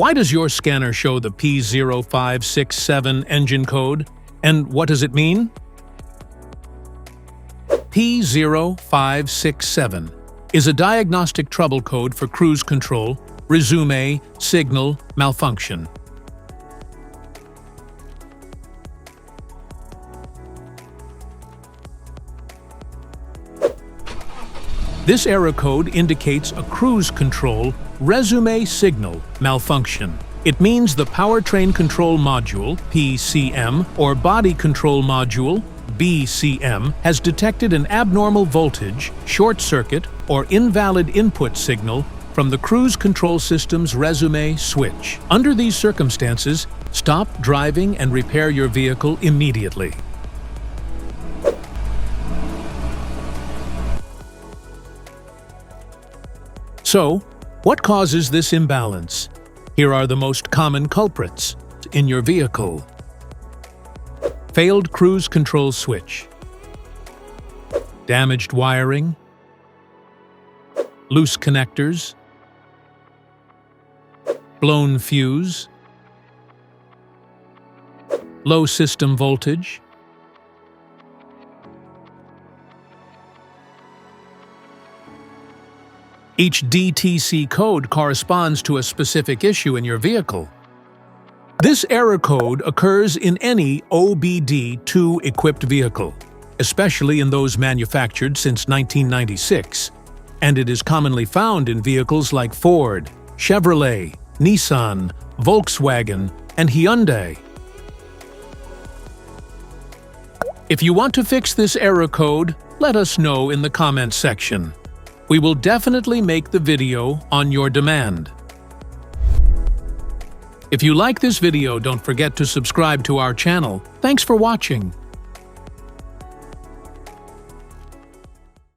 Why does your scanner show the P0567 engine code, and what does it mean? P0567 is a diagnostic trouble code for cruise control, resume, signal, malfunction. This error code indicates a cruise control resume signal malfunction. It means the powertrain control module, PCM, or body control module, BCM, has detected an abnormal voltage, short circuit, or invalid input signal from the cruise control system's resume switch. Under these circumstances, stop driving and repair your vehicle immediately. So, what causes this imbalance? Here are the most common culprits in your vehicle. Failed cruise control switch, damaged wiring, loose connectors, blown fuse, low system voltage, Each DTC code corresponds to a specific issue in your vehicle. This error code occurs in any OBD2 equipped vehicle, especially in those manufactured since 1996, and it is commonly found in vehicles like Ford, Chevrolet, Nissan, Volkswagen, and Hyundai. If you want to fix this error code, let us know in the comments section. We will definitely make the video on your demand. If you like this video, don't forget to subscribe to our channel. Thanks for watching.